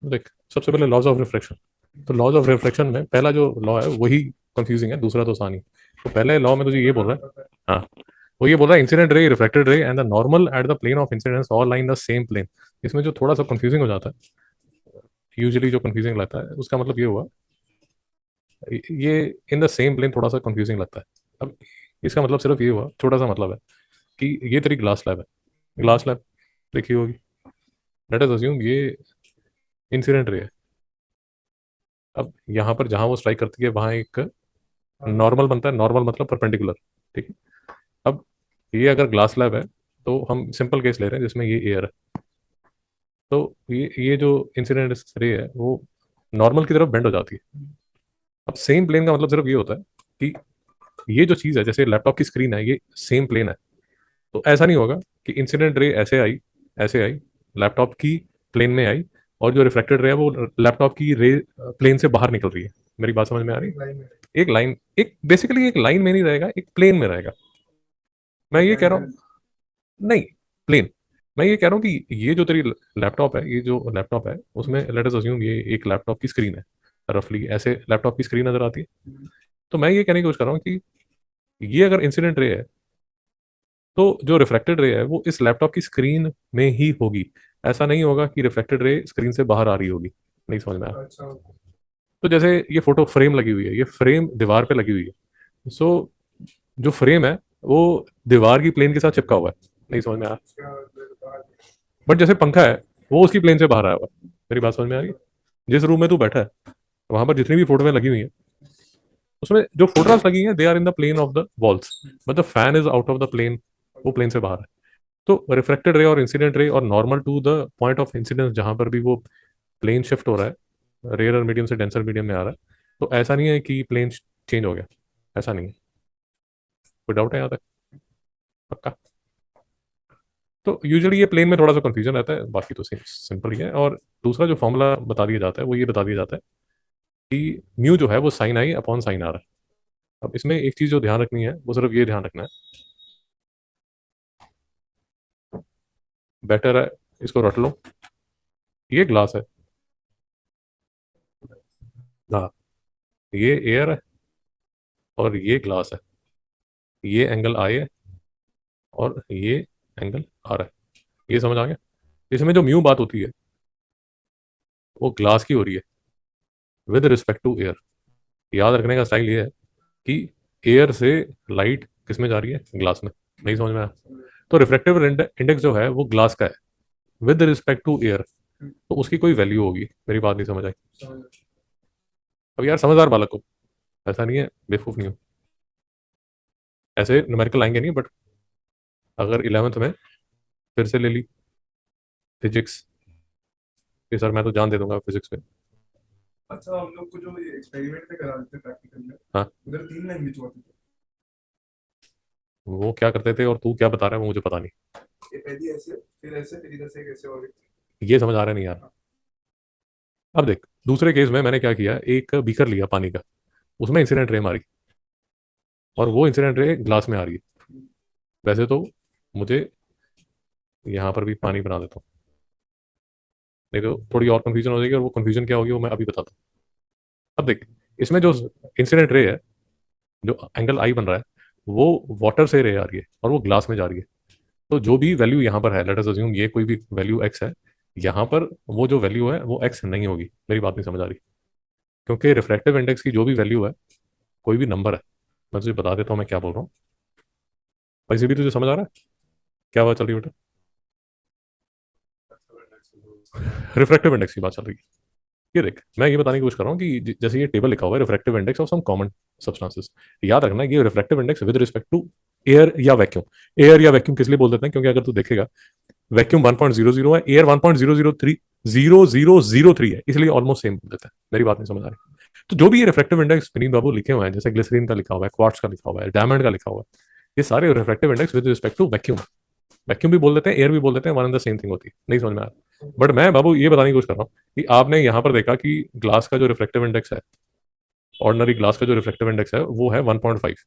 देख, सबसे पहले लॉज ऑफ रिफ्लेक्शन। तो लॉज ऑफ रिफ्लेक्शन में पहला जो लॉ है वही कंफ्यूजिंग है, दूसरा तो आसान ही। तो पहले लॉ में तुझे ये बोल रहा है, हाँ, वो ये बोल रहा है incident ray, reflected ray and the normal at the plane of incidence all line the same plane. इसमें जो थोड़ा सा कंफ्यूजिंग हो जाता है, यूजुअली जो कंफ्यूजिंग लगता है उसका मतलब ये हुआ, ये इन द सेम प्लेन थोड़ा सा कंफ्यूजिंग लगता है। अब इसका मतलब सिर्फ ये हुआ, छोटा सा मतलब है कि ये तेरी ग्लास लैब है, ग्लास लैब देखी होगी। लेट अस अज्यूम ये इंसिडेंट रे है। अब यहाँ पर जहां वो स्ट्राइक करती है वहां एक नॉर्मल बनता है, नॉर्मल मतलब परपेंडिकुलर, ठीक है। अब ये अगर ग्लास लैब है तो हम सिंपल केस ले रहे हैं जिसमें ये एयर है। तो ये जो इंसिडेंट रे है वो नॉर्मल की तरफ बेंड हो जाती है। अब सेम प्लेन का मतलब सिर्फ ये होता है कि ये जो चीज़ है, जैसे लैपटॉप की स्क्रीन है, ये सेम प्लेन है। तो ऐसा नहीं होगा कि इंसिडेंट रे ऐसे आई, लैपटॉप की प्लेन में आई, और जो रिफ्लेक्टेड रे है वो लैपटॉप की रे प्लेन से बाहर निकल रही है। मेरी बात समझ में आ रही है? एक लाइन, एक बेसिकली एक लाइन में नहीं रहेगा, एक प्लेन में रहेगा। मैं ये कह रहा हूँ, नहीं, प्लेन। मैं ये कह रहा हूँ कि ये जो तेरी लैपटॉप है, ये जो लैपटॉप है उसमें लेट अस अज्यूम ये एक लैपटॉप की स्क्रीन है, रफली ऐसे लैपटॉप की स्क्रीन नजर आती है। तो मैं ये कहने की कोशिश कर रहा हूँ कि ये अगर इंसिडेंट रे है तो जो रिफ्लेक्टेड रे है वो इस लैपटॉप की स्क्रीन में ही होगी। ऐसा नहीं होगा कि रिफ्लेक्टेड रे स्क्रीन से बाहर आ रही होगी। नहीं समझ में आया? तो जैसे ये फोटो फ्रेम लगी हुई है, ये फ्रेम दीवार पे लगी हुई है। सो जो फ्रेम है वो दीवार की प्लेन के साथ चिपका हुआ है। नहीं समझ में आया? बट जैसे पंखा है वो उसकी प्लेन से बाहर आया हुआ है। मेरी बात समझ में आ रही है? जिस रूम में तू बैठा है वहां पर जितनी भी फोटोएं लगी हुई है, उसमें जो फोटोग्राफ्स लगी हैं they are in the plane of the walls, but the fan is out of the plane, वो प्लेन से बाहर है। तो रिफ्लेक्टेड रे और इंसिडेंट रे और normal to the point of incidence जहां पर भी वो प्लेन शिफ्ट हो रहा है, रेयर मीडियम से डेंसर मीडियम में आ रहा है, तो ऐसा नहीं है कि प्लेन चेंज हो गया। ऐसा नहीं है। कोई डाउट है यहाँ तक? पक्का? तो यूजुअली ये प्लेन में थोड़ा सा कंफ्यूजन रहता है, बाकी तो सिंपल ही है। और दूसरा जो फॉर्मूला बता दिया जाता है वो ये बता दिया जाता है कि म्यू जो है वो sine i upon sine r है। अब इसमें एक चीज जो ध्यान रखनी है वो सिर्फ ये ध्यान रखना है, बेटर है इसको रट लो, ये ग्लास है, हाँ, ये एयर है और ये ग्लास है, ये एंगल आई है और ये एंगल आर है। ये समझ आ गया? इसमें जो म्यू बात होती है वो ग्लास की हो रही है विद रिस्पेक्ट टू एयर। याद रखने का स्टाइल ये है कि एयर से लाइट किस में जा रही है, ग्लास में। नहीं समझ में आया? तो रिफ्लेक्टिव इंडेक्स जो है वो ग्लास का है विद रिस्पेक्ट टू एयर, तो उसकी कोई वैल्यू होगी। मेरी बात नहीं समझ आई? अब यार समझदार बालक को, ऐसा नहीं है, बेवकूफ नहीं हो। ऐसे न्यूमेरिकल आएंगे नहीं, बट अगर 11th में फिर से ले ली फिजिक्स, कि सर मैं तो जान दे दूंगा फिजिक्स पे। अच्छा, हम लोग को जो ये एक्सपेरिमेंट पे करा देते प्रैक्टिकल में, हाँ, उधर 3 लैंग्वेज होती थी। वो क्या करते थे और तू क्या बता रहा है वो मुझे पता नहीं। ये पहली ऐसे फिर इधर से कैसे और ये समझ आ रहा नहीं यार। अब देख, दूसरे केस में मैंने क्या किया, एक बीकर लिया पानी का, उसमें इंसिडेंट रे मारी, और वो इंसिडेंट रे ग्लास में आ रही है। वैसे तो मुझे यहाँ पर भी पानी बना देता हूँ, नहीं तो थोड़ी और कंफ्यूजन हो जाएगी, और वो कंफ्यूजन क्या होगी वो मैं अभी बताता हूँ। अब देख, इसमें जो इंसिडेंट रे है, जो एंगल आई बन रहा है, वो वाटर से रे आ रही है और वो ग्लास में जा रही है। तो जो भी वैल्यू यहाँ पर है, लेट अस अज्यूम ये कोई भी वैल्यू एक्स है, यहाँ पर वो जो वैल्यू है वो एक्स नहीं होगी। मेरी बात नहीं समझ आ रही? क्योंकि रिफ्रैक्टिव इंडेक्स की जो भी वैल्यू है, कोई भी नंबर है, मैं तुझे बता देता हूँ मैं क्या बोल रहा हूँ। वैसे भी तुझे समझ आ रहा है क्या बात चल रही है बेटा? रिफ्रैक्टिव इंडेक्स की बात चल रही है। ये देख, मैं ये बताने की कोशिश कर रहा हूँ कि जैसे ये टेबल लिखा हुआ है, refractive index of some common substances, याद रखना ये refractive index with respect to air या वैक्यूम। एयर या वैक्यूम किस लिए बोल देते हैं, क्योंकि अगर तू देखेगा वैक्यूम 1.00 है, एयर 1.003 है, इसलिए ऑलमोस्ट सेम बोल देते हैं। मेरी बात नहीं समझ आ रही? तो जो भी ये रिफ्रैक्टिव इंडेक्स विनीत बाबू लिखे हुए हैं, जैसे ग्लिसरीन का लिखा हुआ है, क्वार्ट्ज का लिखा हुआ है, डायमंड का लिखा हुआ है, ये सारे refractive index with respect to vacuum. Vacuum भी बोल देते हैं, एयर भी बोल देते हैं, one and the same thing होती है। नहीं समझ में आ रहा? बट मैं बाबू ये बताने की कोशिश कर रहा हूँ कि आपने यहाँ पर देखा कि ग्लास का जो रिफ्लेक्टिव इंडेक्स है, ऑर्डिनरी ग्लास का जो रिफ्लेक्टिव इंडेक्स है वो है 1.5।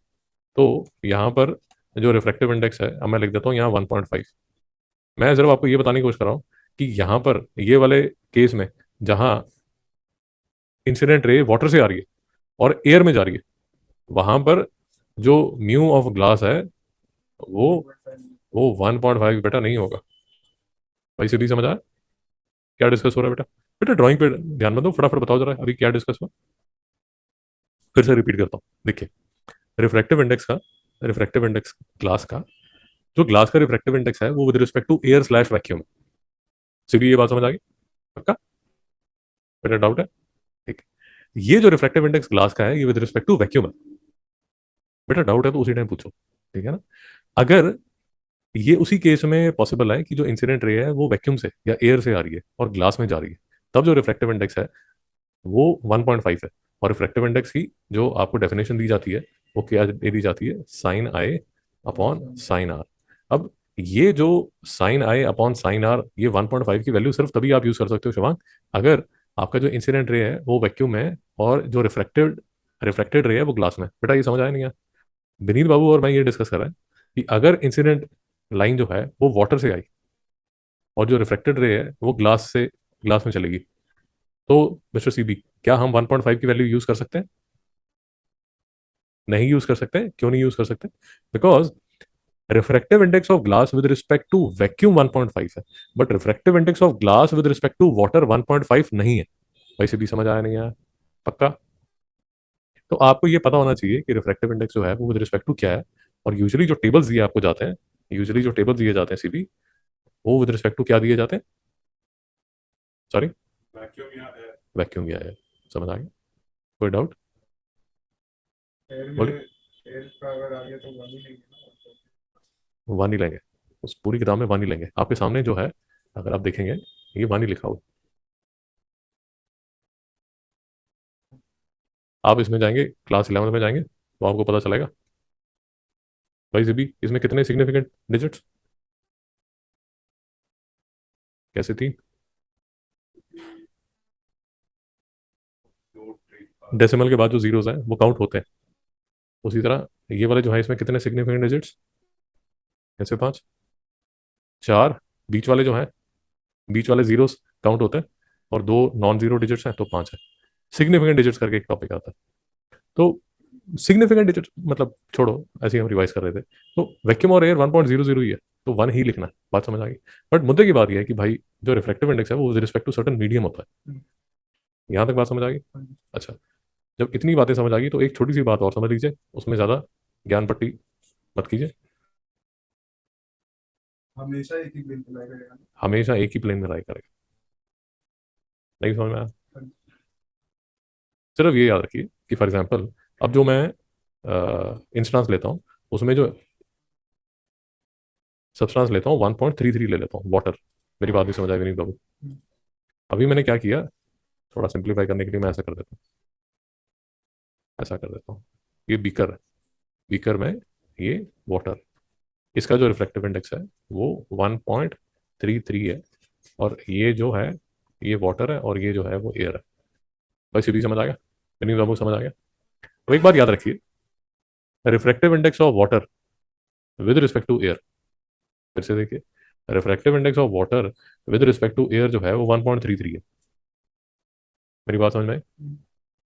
तो यहाँ पर जो रिफ्लेक्टिव इंडेक्स है, अब मैं लिख देता हूँ यहाँ 1.5। मैं सिर्फ आपको ये बताने की कोशिश कर रहा हूँ कि यहाँ पर ये वाले केस में जहां इंसिडेंट रे वाटर से आ रही है और एयर में जा रही है, वहां पर जो म्यू ऑफ ग्लास है वो 1.5 बेटा नहीं होगा। भाई सीधी समझ आया क्या डिस्कस हो रहा है बेटा? बेटा ड्राइंग पे ध्यान मत दो, फटाफट बताओ जरा अभी क्या डिस्कस हुआ। फिर से रिपीट करता हूँ, देखिए रिफ्रैक्टिव इंडेक्स ग्लास का, जो ग्लास का रिफ्रैक्टिव इंडेक्स है वो with respect to air slash vacuum. सीधी ये बात समझ आ गई? पक्का? बेटा डाउट है? ठीक है। ये जो रिफ्रैक्टिव इंडेक्स ग्लास का है ये विद रिस्पेक्ट टू वैक्यूम है। बेटा डाउट है तो उसी टाइम पूछो, ठीक है ना? अगर ये उसी केस में पॉसिबल है कि जो इंसिडेंट रे है वो वैक्यूम से या एयर से आ रही है और ग्लास में जा रही है, तब जो रिफ्रैक्टिव इंडेक्स है वो 1.5 है। और रिफ्रैक्टिव इंडेक्स की जो आपको डेफिनेशन दी जाती है वो क्या दे दी जाती है? Sine i upon sine r. अब ये जो sine i upon sine r, ये 1.5 की वैल्यू सिर्फ तभी आप यूज कर सकते हो शिवांग, अगर आपका जो इंसिडेंट रे है वो वैक्यूम है और जो रिफ्लेक्टेड रे है वो ग्लास में। बेटा ये समझ आया नहीं? विनीत बाबू और मैं ये डिस्कस कर रहे हैं कि अगर इंसिडेंट लाइन जो है वो वाटर से आई और जो रिफ्लेक्टेड रे है वो ग्लास में चलेगी, तो मिस्टर सीबी क्या हम 1.5 की वैल्यू यूज कर सकते हैं? नहीं यूज कर सकते। क्यों नहीं यूज कर सकते? Because refractive index of glass with respect to vacuum 1.5 है, but refractive index of glass with respect to water 1.5 नहीं है। वैसे भी समझ आया नहीं आया? पक्का? तो आपको ये पता होना चाहिए कि रिफ्रैक्टिव इंडेक्स जो है वो विद रिस्पेक्ट टू क्या है। और यूजुअली जो टेबल्स दिए आपको जाते हैं, यूजुअली जो टेबल्स दिए जाते हैं सीबी, वो विद रिस्पेक्ट टू क्या दिए जाते हैं? सॉरी, वैक्यूम या एयर। वैक्यूम क्या है? समझ आ गया? कोई डाउट? एयर में बोलिए। एयर का अगर आ गया तो वन ही लेंगे ना। वन ही लेंगे, उस पूरी किताब में वन ही लेंगे। आपके सामने जो है, अगर आप देखेंगे, ये वन ही लिखा हुआ। आप इसमें जाएंगे, क्लास 11 में जाएंगे तो आपको पता चलेगा। भाई जीबी इसमें कितने सिग्निफिकेंट डिजिट्स? कैसे थी? दो ट्री। डेसिमल के बाद जो जीरोस हैं वो काउंट होते हैं। उसी तरह ये वाले जो है इसमें कितने सिग्निफिकेंट डिजिट्स? कैसे 5? 4। बीच वाले जो हैं, बीच वाले जीरोस काउंट होते हैं, और दो नॉन जीरो डिजिट्स हैं तो 5 है। सिग्निफिकेंट डिजिट्स करके एक टॉपिक आता है। तो सिग्निफिकेंट डिजिट मतलब छोड़ो, ऐसे ही हम रिवाइज कर रहे थे। तो वैक्यूम और एयर 1.00 ही है, तो वन ही लिखना है। बात समझ आ गई? बट मुद्दे की बात यह है कि भाई जो रिफ्लेक्टिव इंडेक्स है वो with respect to certain medium होता है। यहाँ तक बात समझ आ गई? अच्छा, जब इतनी बातें समझ आ गई तो एक छोटी सी बात और समझ लीजिए, उसमें ज़्यादा ज्ञान पट्टी मत कीजिए। हमेशा एक ही बिल बनाया करेगा। हमेशा एक ही प्लेन में राय करेगा। नहीं समझ में आया? सिर्फ ये याद रखिए कि फॉर एग्जाम्पल अब जो मैं इंस्टांस लेता हूँ, उसमें जो सब्सटेंस लेता हूँ 1.33 ले लेता हूँ, वाटर। मेरी बात भी समझ आई नहीं बाबू? अभी मैंने क्या किया, थोड़ा सिंप्लीफाई करने के लिए मैं ऐसा कर देता हूँ, ऐसा कर देता हूँ। ये बीकर है, बीकर में ये वाटर, इसका जो रिफ्लेक्टिव इंडेक्स है वो 1.33 है, और ये जो है ये वाटर है और ये जो है वो एयर है। भाई सीधी समझ आ गया? नहीं बाबू समझ आ गया? तो एक बात याद रखिए, reflective index of water with respect to air, फिर से देखिए, reflective index of water with respect to air जो है वो 1.33 है। मेरी बात समझ में आई?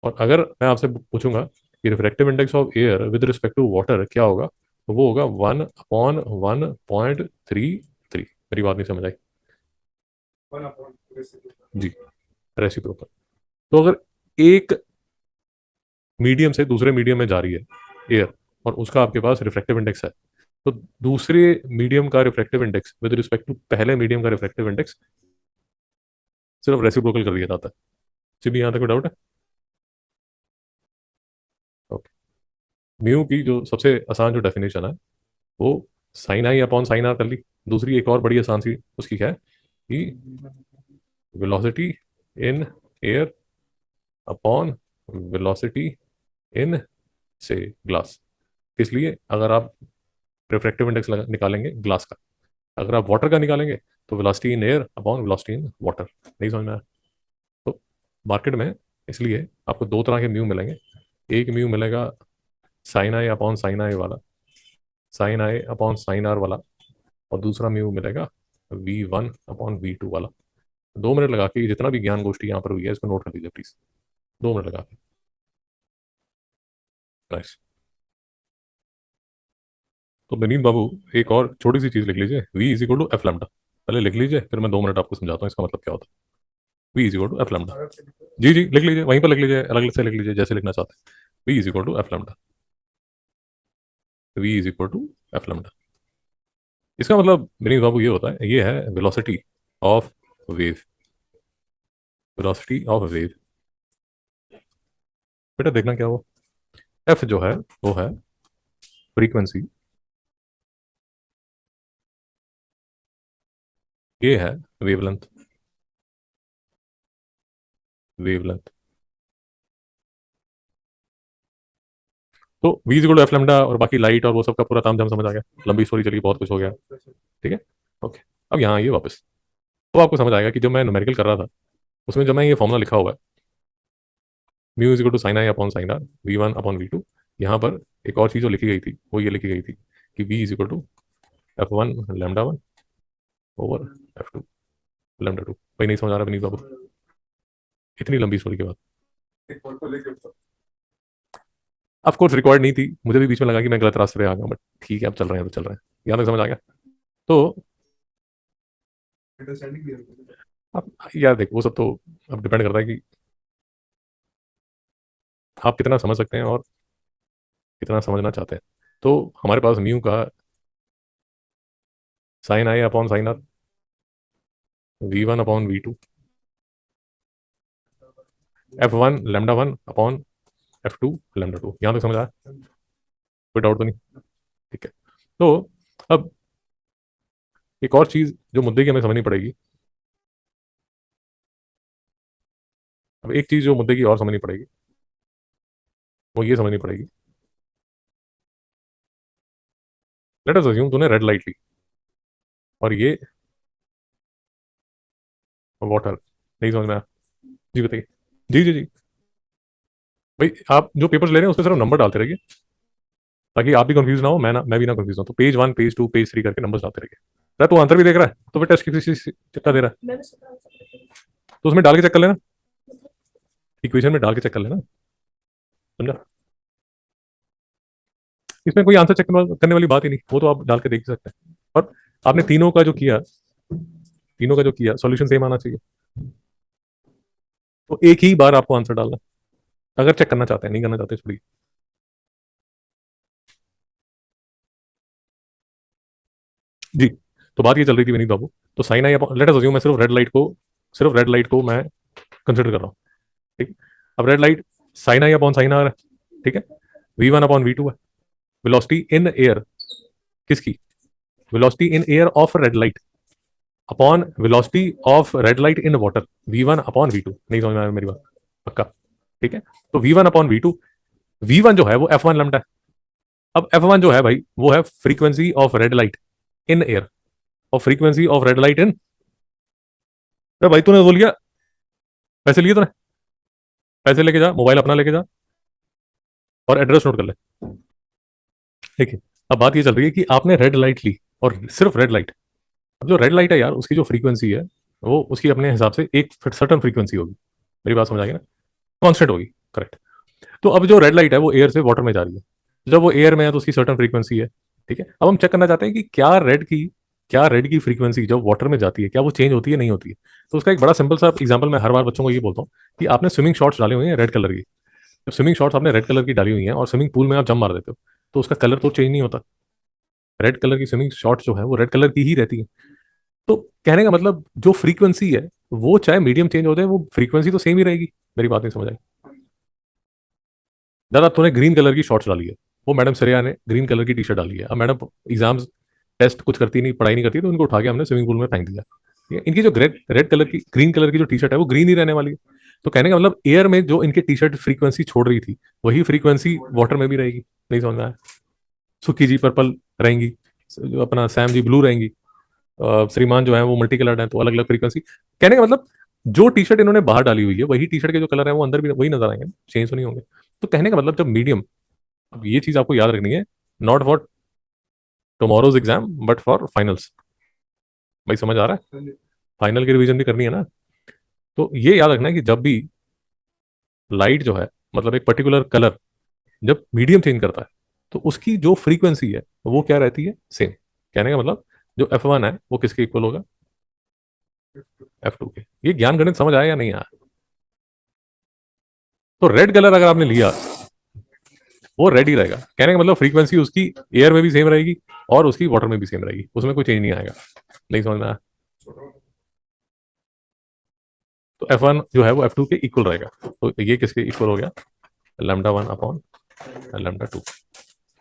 और अगर मैं आपसे पूछूंगा कि refractive index of air with respect to water क्या होगा, तो वो होगा 1/1.33। मेरी बात नहीं समझ आई? वन अपॉन पूरे से। जी, रेसिप्रोकल। तो अगर एक मीडियम से दूसरे मीडियम में जा रही है एयर, और उसका आपके पास रिफ्रैक्टिव इंडेक्स है, तो दूसरे मीडियम का refractive index with respect to पहले मीडियम का रिफ्रैक्टिव इंडेक्स सिर्फ रेसिप्रोकल कर दिया जाता है। सिर्फ यहाँ तक कोई डाउट है? ओके। म्यू की जो सबसे आसान जो डेफिनेशन है वो sine i upon sine r कर ली। दूसरी एक और बड़ी आसान सी उसकी क्या है कि velocity in air upon velocity इन से ग्लास। इसलिए अगर आप रिफ्रैक्टिव इंडेक्स निकालेंगे ग्लास का, अगर आप वाटर का निकालेंगे तो velocity in air upon velocity in water. नहीं समझ में आया? तो मार्केट में इसलिए आपको दो तरह के म्यू मिलेंगे। एक म्यू मिलेगा sine i upon sine i वाला, sine i upon sine r वाला, और दूसरा म्यू मिलेगा V1 अपॉन V2 वाला। 2 मिनट लगा के जितना भी ज्ञान गोष्ठी यहाँ पर हुई है इसको नोट कर लीजिए प्लीज, 2 मिनट लगा के। नाइस। तो विनीत बाबू एक और छोटी सी चीज लिख लीजिए, v is equal to f lambda. पहले लिख लीजिए, फिर मैं 2 मिनट आपको समझाता हूँ इसका मतलब क्या होता है। v is equal to f lambda. अलग से लिखो। जी जी लिख लीजिए, वहीं पर लिख लीजिए, अलग अलग से लिख लीजिए, जैसे लिखना चाहते हैं। v is equal to f lambda. v is equal to f lambda. इसका मतलब विनीत बाबू ये होता है, ये है velocity of wave. Velocity of wave, बेटा देखना क्या वो एफ जो है वो है फ्रीक्वेंसी, ये है वेवलेंथ। वेवलेंथ। तो v is equal to f lambda और बाकी लाइट और वो सब का पूरा तामझाम समझ आ गया, लंबी स्टोरी चली, बहुत कुछ हो गया। ठीक है। ओके। अब यहाँ ये वापस तो आपको समझ आएगा कि जब मैं न्यूमेरिकल कर रहा था उसमें जब मैं ये फॉर्मूला लिखा हुआ है mu is equal to sine i upon sine r v one upon we two, यहाँ पर एक और चीज़ जो लिखी गई थी वो ये लिखी गई थी कि v is equal to f one lambda one over f two lambda two. भाई नहीं समझ आ रहा विनीत बाबू, इतनी लंबी स्टोरी के बाद। एक फोटो लेके ऊपर। ऑफ कोर्स रिकॉर्ड नहीं थी, मुझे भी बीच में लगा कि मैं गलत रास्ते पे आ गया, बट ठीक है अब चल रहे हैं तो चल रहे हैं। यहाँ तक समझ आ गया। तो अंडरस्टैंडिंग क्लियर हो अब यार देख वो सब तो अब डिपेंड करता है कि आप कितना समझ सकते हैं और कितना समझना चाहते हैं। तो हमारे पास म्यू का sine i upon sine r v one upon we two f one lambda one upon f two lambda two. यहाँ तक समझ आया, कोई डाउट तो नहीं? ठीक है। तो अब एक और चीज जो मुद्दे की हमें समझनी पड़ेगी, अब एक चीज जो मुद्दे की और समझनी पड़ेगी वो ये समझनी पड़ेगी, लेट अस अज्यूम तूने रेड लाइट ली और ये वाटर नहीं समझ में आया। जी बताइए। जी जी जी। भाई आप जो पेपर्स ले रहे हैं उस पर सिर्फ नंबर डालते रहिए ताकि आप भी कंफ्यूज ना हो, मैं भी ना कंफ्यूज हूं। तो पेज 1 पेज 2 पेज 3 करके नंबर्स डालते रहिए। अरे तू आंसर भी देख रहा है तो फिर टेस्ट की चिट्टा दे रहा है तो उसमें डाल के चेक कर लेना, इक्वेशन में डाल के चेक कर लेना, समझा? इसमें कोई आंसर चेक करने वाली बात ही नहीं, वो तो आप डाल के देख सकते हैं। और आपने तीनों का जो किया, तीनों का जो किया सॉल्यूशन सेम आना चाहिए। तो एक ही बार आपको आंसर डालना, अगर चेक करना चाहते हैं, नहीं करना चाहते छोड़िए। जी। तो बात ये चल रही थी विनीत बाबू, तो sine i let us assume मैं सिर्फ रेड लाइट को मैं कंसिडर कर रहा हूँ। ठीक। अब red light sine i upon sine r है। ठीक है। V one upon we two है। वेलोसिटी इन एयर किसकी? Velocity in air of red light upon velocity of red light in water v one upon we two. नहीं समझ में आया मेरी बात? पक्का? ठीक है। तो v one upon we two, v one जो है वो एफ वन लैम्डा है। अब एफ वन जो है भाई वो है frequency of red light in air और frequency of red light in. अरे भाई तूने बोल गया, पैसे लिए तूने, पैसे लेके जा, मोबाइल अपना लेके जा और एड्रेस नोट कर ले। देखिए अब बात ये चल रही है कि आपने रेड लाइट ली और सिर्फ रेड लाइट। अब जो रेड लाइट है यार उसकी जो फ्रीक्वेंसी है वो उसकी अपने हिसाब से एक सर्टन फ्रीक्वेंसी होगी। मेरी बात समझ आ गई ना? कांस्टेंट होगी। करेक्ट। तो अब जो रेड लाइट है वो एयर से वाटर में जा रही है, जब वो एयर में है तो उसकी सर्टन फ्रीक्वेंसी है। ठीक है। अब हम चेक करना चाहते हैं कि क्या रेड की फ्रीक्वेंसी जब वाटर में जाती है क्या वो चेंज होती है नहीं होती है। तो उसका एक बड़ा सिंपल सा एग्जांपल मैं हर बार बच्चों को ये बोलता हूँ कि आपने स्विमिंग शॉर्ट्स डाले हुए हैं रेड कलर की। जब स्विमिंग शॉर्ट्स आपने रेड कलर की डाली हुई हैं और स्विमिंग पूल में आप जम मार देते हो तो उसका कलर तो चेंज नहीं होता। रेड कलर की स्विमिंग शॉर्ट्स जो है वो रेड कलर की ही रहती है। तो कहने का मतलब जो फ्रीक्वेंसी है वो चाहे मीडियम चेंज हो जाए वो फ्रीक्वेंसी तो सेम ही रहेगी। मेरी बात नहीं समझ आई? दादा तूने ग्रीन कलर की शॉर्ट्स डाली है, वो मैडम श्रेया ने ग्रीन कलर की टी शर्ट डाली है। अब मैडम एग्जाम्स टेस्ट कुछ करती नहीं, पढ़ाई नहीं करती, तो उनको उठा के हमने स्विमिंग पूल में फेंक दिया। ठीक है? इनकी जो रेड कलर की ग्रीन कलर की जो टी शर्ट है वो ग्रीन ही रहने वाली है। तो कहने का मतलब एयर में जो इनकी टी शर्ट फ्रीक्वेंसी छोड़ रही थी वही फ्रीक्वेंसी वाटर में भी रहेगी। नहीं समझ में आया? सुखी जी पर्पल रहेंगी, जो अपना सैम जी ब्लू रहेंगी, श्रीमान जो है वो मल्टी कलर्ड है तो अलग अलग फ्रीक्वेंसी। कहने का मतलब जो टी शर्ट इन्होंने बाहर डाली हुई है वही टी शर्ट के जो कलर है वो अंदर भी वही नजर आएंगे, चेंज तो नहीं होंगे। तो कहने का मतलब जब मीडियम, अब ये चीज आपको याद रखनी है, not for tomorrow's exam but for finals. भाई समझ आ रहा है? गया। फाइनल की रिवीजन भी करनी है ना। तो ये याद रखना है कि जब भी लाइट जो है, मतलब एक पर्टिकुलर कलर जब मीडियम चेंज करता है, तो उसकी जो फ्रीक्वेंसी है वो क्या रहती है, सेम। कहने का मतलब जो F1 है वो किसके इक्वल होगा, F2 के। ये ज्ञान गणित समझ आया या नहीं आया? तो रेड कलर अगर आपने लिया, वो रेड ही रहेगा। कहने का मतलब फ्रीक्वेंसी उसकी एयर में भी सेम रहेगी और उसकी वाटर में भी सेम रहेगी, उसमें कोई चेंज नहीं आएगा। नहीं समझ में आया? तो F1 जो है वो F2 के इक्वल रहेगा। तो ये किसके इक्वल हो गया, λ1 अपॉन λ2।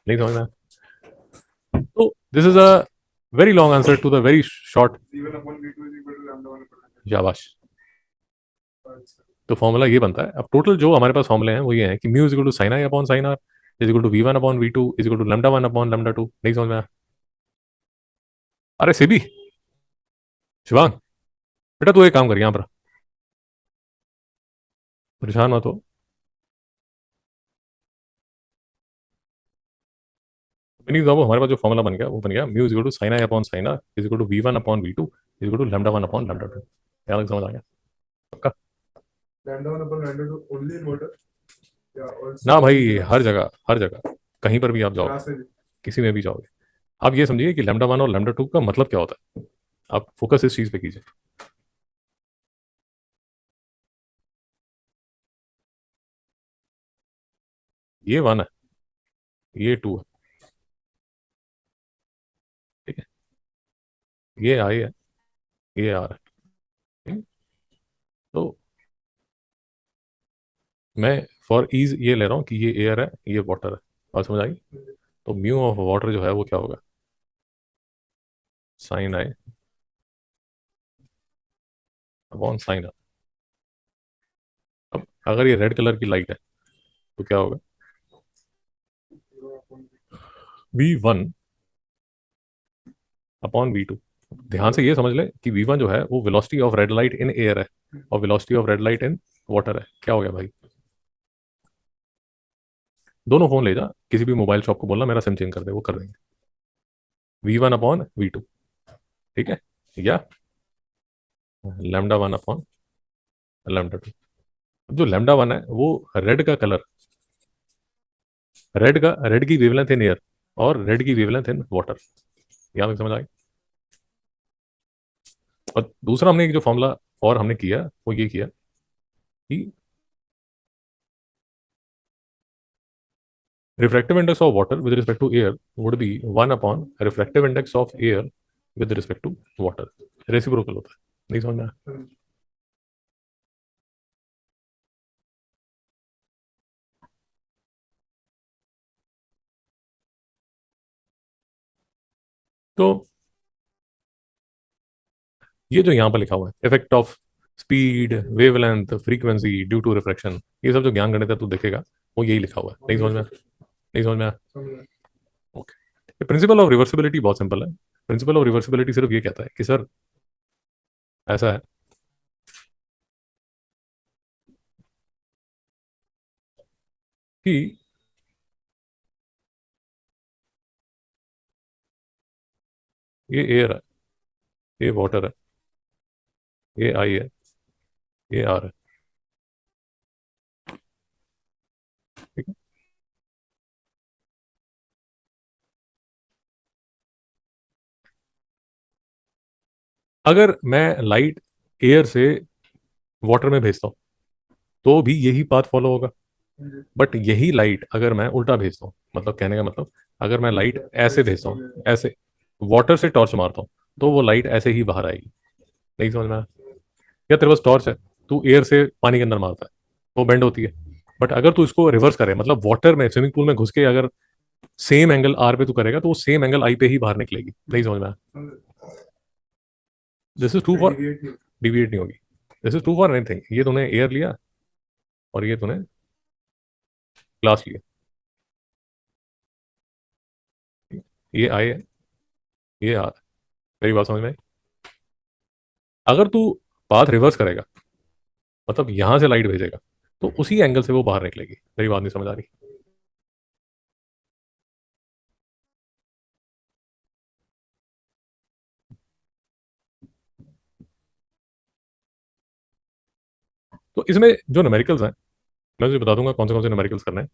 नहीं समझ में आया? तो this is a very long answer to the very short. V1 upon V2 is equal to lambda 1 upon lambda शाबाश। 2. अच्छा, तो फॉर्मूला ये बनता है। अब टोटल जो हमारे पास फॉर्मूले हैं वो ये हैं कि mu is equal to sine i upon sine r is equal to V1 upon V2 is equal to λ1 upon λ2। नहीं समझ में आया? अरे सिबी, शिवांग, बेटा तू एक काम कर यहाँ पर, परेशान मत हो। मीनिंग जो हमारे पास जो फॉर्मूला बन गया वो बन गया mu is equal to sine i upon sine r is equal to V1 upon V2 is equal to λ1 upon λ2। क्या समझ आ गया? पक्का? lambda 1 upon lambda 2 only in water. Yeah, ना also in भाई, glass. हर जगह, हर जगह, कहीं पर भी आप जाओगे, Glass में भी. किसी में भी जाओगे, आप ये समझिए कि λ1 और λ2 का मतलब क्या होता है। आप फोकस इस चीज पे कीजिए। ये वन है, ये टू है, ठीक है, ये आई है, ये आर है, ठीक है? तो मैं फॉर इज ये ले रहा हूँ कि ये एयर है, ये वाटर है। बात समझ आई? तो म्यू ऑफ वाटर जो है वो क्या होगा, sine i upon sine r. अब अगर ये रेड कलर की लाइट है तो क्या होगा, V1 अपॉन V2। ध्यान से ये समझ ले कि V1 जो है वो velocity of red light in air है और velocity of red light in water है। क्या हो गया भाई? दोनों फोन ले जा, किसी भी मोबाइल शॉप को बोलना मेरा सिम चेंज कर दे, वो कर देंगे। V1 अपॉन V2, ठीक है, या λ1 अपॉन λ2। जो λ1 है वो रेड का कलर, रेड की वेवलेंथ इन एयर और रेड की वेवलेंथ इन वाटर। यहाँ तक समझ आई? और दूसरा हमने एक जो फॉर्मूला और हमने किया वो ये किया कि refractive index of water with respect to air would be 1 upon refractive index of air with respect to water। Reciprocal होता है। नहीं समझ में आया? तो ये जो यहाँ पर लिखा हुआ है, effect of speed, wavelength, frequency due to refraction, ये सब जो ज्ञान गणित है तू देखेगा वो यही लिखा हुआ है। नहीं समझ में आया? नहीं समझ में आया? समझा. ओके। प्रिंसिपल ऑफ रिवर्सिबिलिटी बहुत सिंपल है। प्रिंसिपल ऑफ रिवर्सिबिलिटी सिर्फ ये कहता है कि सर ऐसा है कि ये एयर है, ये वाटर है, ये आई है, ये आर है, ठीक है। अगर मैं लाइट एयर से वाटर में भेजता हूँ तो भी यही पाथ फॉलो होगा। बट यही लाइट अगर मैं उल्टा भेजता हूँ, मतलब कहने का मतलब अगर मैं लाइट ऐसे भेजता हूँ, ऐसे वाटर से टॉर्च मारता हूँ, तो वो लाइट ऐसे ही बाहर आएगी। नहीं समझ में आया? या तेरे पास टॉर्च है, तू एयर से पानी के अंदर मारता है, वो बेंड होती है। बट अगर तू इसको रिवर्स करे, मतलब वाटर में स्विमिंग पूल में घुस के अगर सेम एंगल आर पे तू करेगा तो वो सेम एंगल आई पे ही बाहर निकलेगी। नहीं समझ में आया? This is true for, Deviate नहीं. डिविएट नहीं होगी। This is true for anything. ये तूने एयर लिया और ये तूने ग्लास लिया, ये आई है, ये आर है। मेरी बात समझ में आई? अगर तू पाथ रिवर्स करेगा, मतलब यहां से लाइट भेजेगा, तो उसी एंगल से वो बाहर निकलेगी। मेरी बात नहीं समझ आ रही? तो इसमें जो न्यूमेरिकल्स हैं मैं तुझे बता दूंगा कौन से न्यूमेरिकल्स करने हैं,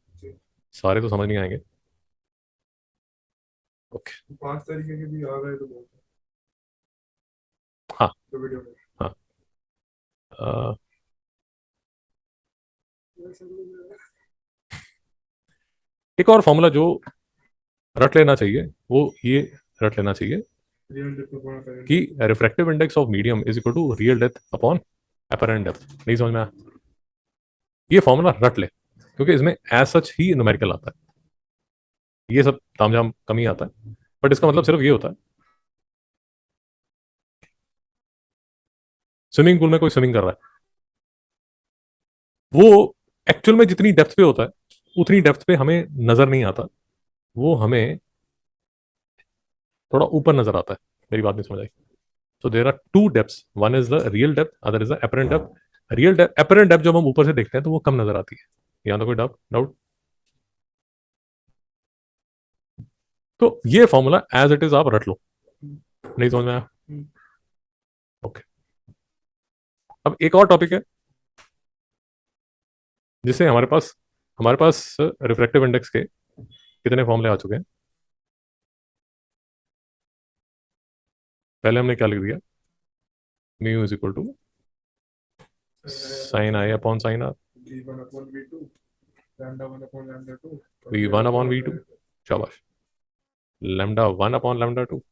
सारे तो समझ नहीं आएंगे। ओके। 5 तरीके के भी आ गए तो बहुत है हाँ तो वीडियो में। हाँ। अ, एक और फॉर्मूला जो रट लेना चाहिए वो ये रट लेना चाहिए रियल डिप को करेंगे। कि refractive index of medium is equal to real depth upon apparent depth. नहीं समझ में आया? ये फॉर्मूला रट ले, क्योंकि इसमें एज सच ही न्यूमेरिकल आता है, ये सब तामझाम कम ही आता है, बट इसका मतलब सिर्फ ये होता है स्विमिंग पूल में कोई स्विमिंग कर रहा है, वो एक्चुअल में जितनी डेप्थ पे होता है उतनी डेप्थ पे हमें नजर नहीं आता, वो हमें थोड़ा ऊपर नजर आता है। मेरी बात नहीं समझ आई? So there are two depths, one is the real depth, other is the apparent depth. Real depth, apparent depth जब हम ऊपर से देखते हैं तो वो कम नजर आती है, यहाँ तो कोई डाउट डाउट। तो ये फॉर्मूला एज इट इज आप रट लो। नहीं समझ में आया? ओके। अब एक और टॉपिक है जिससे हमारे पास रिफ्रैक्टिव इंडेक्स के कितने फॉर्मूले आ चुके हैं। पहले हमने क्या लिख दिया, mu is equal to sine i upon sine r, V1 upon V2, lambda 1 upon lambda 2, V one upon we two, शाबाश, lambda one upon lambda two,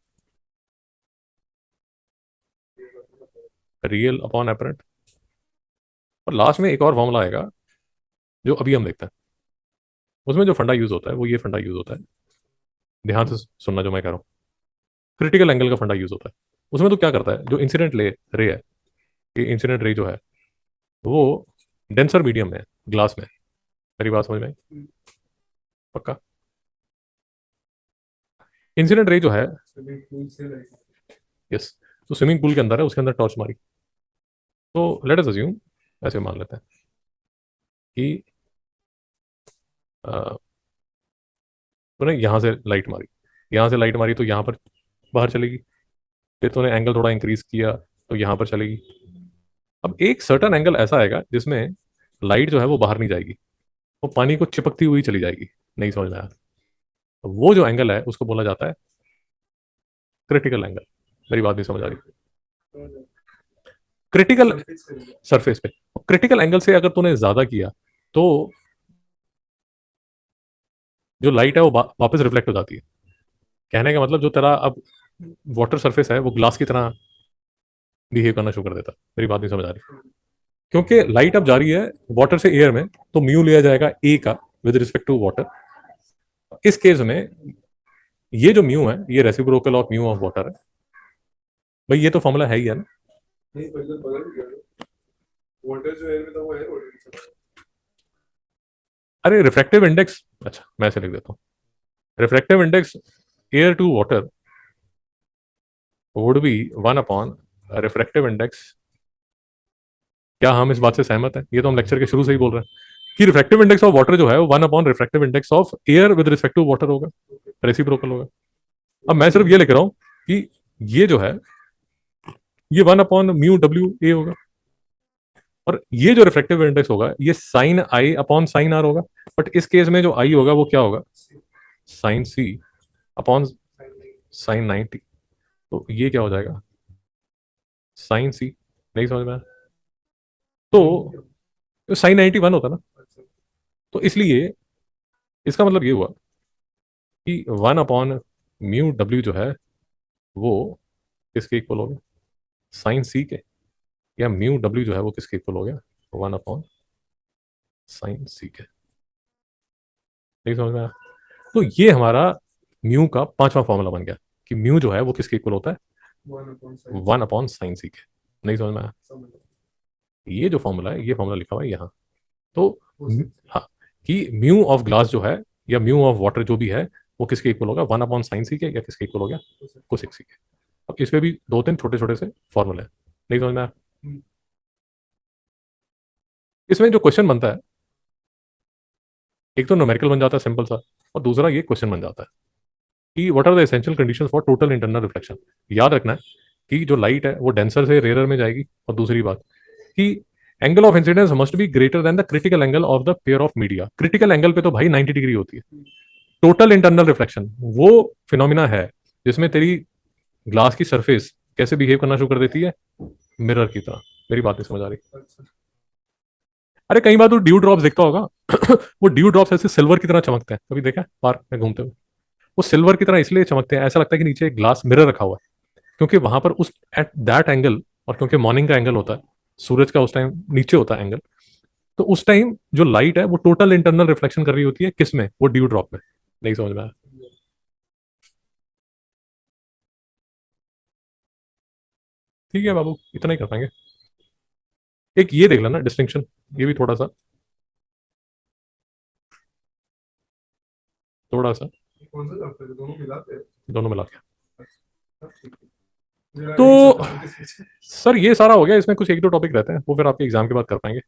real upon apparent. और लास्ट में एक और फॉर्मूला आएगा जो अभी हम देखते हैं, उसमें जो फंडा यूज होता है वो ये फंडा यूज होता है, ध्यान से सुनना जो मैं कह रहा हूँ, क्रिटिकल एंगल का फंडा यूज होता है। उसमें तो क्या करता है, जो इंसिडेंट ले रे है, ये इंसिडेंट रे जो है वो डेंसर मीडियम में है, ग्लास में। मेरी बात समझ में आई? पक्का? इंसिडेंट रे जो है, स्विमिंग पूल से लाइक यस, तो स्विमिंग पूल के अंदर है, उसके अंदर टॉर्च मारी, तो लेट अस अज्यूम, ऐसे मान लेते हैं कि अ, तूने यहाँ से लाइट मारी, यहाँ से लाइट मारी तो यहाँ पर बाहर चलेगी, फिर तूने एंगल थोड़ा इंक्रीज किया तो यहाँ पर चलेगी। अब एक सर्टन एंगल ऐसा आएगा जिसमें लाइट जो है वो बाहर नहीं जाएगी, वो पानी को चिपकती हुई चली जाएगी। नहीं समझ में आया? तो वो जो एंगल है उसको बोला जाता है क्रिटिकल एंगल। मेरी बात नहीं समझ आ रही? क्रिटिकल सरफेस करेंगे। सरफेस पे, क्रिटिकल एंगल से अगर तूने ज्यादा किया तो जो लाइट है वो वापस रिफ्लेक्ट हो जाती है। कहने का मतलब जो तेरा अब वाटर सरफेस है वो ग्लास की तरह बिहेव करना शुरू कर देता है। मेरी बात नहीं समझ आ रही? क्योंकि लाइट अब जा रही है वाटर से एयर में, तो म्यू लिया जाएगा ए का विद रिस्पेक्ट टू वाटर। इस केस में ये जो म्यू है ये reciprocal of mu of water है। भाई ये तो फॉर्मूला है ही है ना? नहीं बदल बदल गया वाटर जो एयर में था वो एयर ऑलरेडी था। अरे रिफ्रैक्टिव इंडेक्स, अच्छा मैं ऐसे लिख देता हूँ, refractive index air to water would be one upon refractive index. क्या हम इस बात से सहमत हैं? ये तो हम लेक्चर के शुरू से ही बोल रहे हैं कि रिफ्रैक्टिव इंडेक्स ऑफ वाटर जो है वो one upon refractive index of air with respect to water होगा, रेसिप्रोकल होगा। अब मैं सिर्फ ये लिख रहा हूं कि ये जो है ये one upon mu W A होगा, और ये जो रिफ्रैक्टिव इंडेक्स होगा ये sine i upon sine r होगा। बट इस केस में जो आई होगा वो क्या होगा, साइन सी अपॉन साइन 90। तो ये क्या हो जाएगा, साइन सी। नहीं समझ में आया? तो साइन 91 होता ना, तो इसलिए इसका मतलब ये हुआ कि वन अपॉन म्यू डब्ल्यू जो है वो किसके इक्वल हो गया, साइन सी के, या म्यू डब्ल्यू जो है वो किसके इक्वल हो गया, वन अपॉन साइन सी के। नहीं समझ में आया? तो ये हमारा म्यू का पांचवा फॉर्मूला बन गया कि म्यू जो है वो किसके इक्वल होता है, 1/sin वन अपॉन साइन सी के। नहीं समझ में आया? समझ लो। ये जो फॉर्मूला है ये फॉर्मूला लिखा हुआ है यहाँ। तो वो से हाँ, कि म्यू ऑफ ग्लास जो है या म्यू ऑफ वाटर जो भी है वो किसके इक्वल होगा, वन अपॉन साइन सी के, या किसके इक्वल हो गया, कोसेक सी के। अब इसमें भी दो तीन छोटे छोटे से फॉर्मूले हैं। नहीं समझ में आया? इसमें जो क्वेश्चन बनता है, एक तो न्यूमेरिकल बन जाता है सिंपल सा, और दूसरा ये क्वेश्चन बन जाता है कि what are the essential conditions for total internal reflection. याद रखना है कि जो लाइट है वो डेंसर से रेयर में जाएगी, और दूसरी बात कि angle of incidence must be greater than the critical angle of the pair of media. Critical angle पे तो भाई 90 डिग्री होती है। टोटल इंटरनल रिफ्लेक्शन वो फिनोमिना है जिसमें तेरी ग्लास की सरफेस कैसे बिहेव करना शुरू कर देती है, मिरर की तरह। मेरी बात नहीं समझ आ रही? अरे कई बार तो ड्यू ड्रॉप्स देखता होगा वो ड्यू ड्रॉप्स ऐसे सिल्वर की तरह चमकते हैं, कभी देखा है पार्क में घूमते हुए? वो सिल्वर की तरह इसलिए चमकते हैं, ऐसा लगता है कि नीचे एक ग्लास मिरर रखा हुआ है, क्योंकि वहां पर उस एट दैट एंगल, और क्योंकि मॉर्निंग का एंगल होता है, सूरज का उस टाइम नीचे होता है एंगल, तो उस टाइम जो लाइट है वो टोटल इंटरनल रिफ्लेक्शन कर रही होती है किस में, वो ड्यू ड्रॉप में। नहीं समझ में आया? ठीक है बाबू, इतना ही कर पाएंगे। एक ये देख लेना डिस्टिंक्शन, ये भी थोड़ा सा, थोड़ा सा कौन सा चैप्टर है, दोनों मिलाते हैं? दोनों मिला के। ठीक है। मेरा तो एक सवाल है। सर ये सारा हो गया, इसमें कुछ एक दो टॉपिक रहते हैं, वो फिर आपके एग्जाम के बाद कर पाएंगे।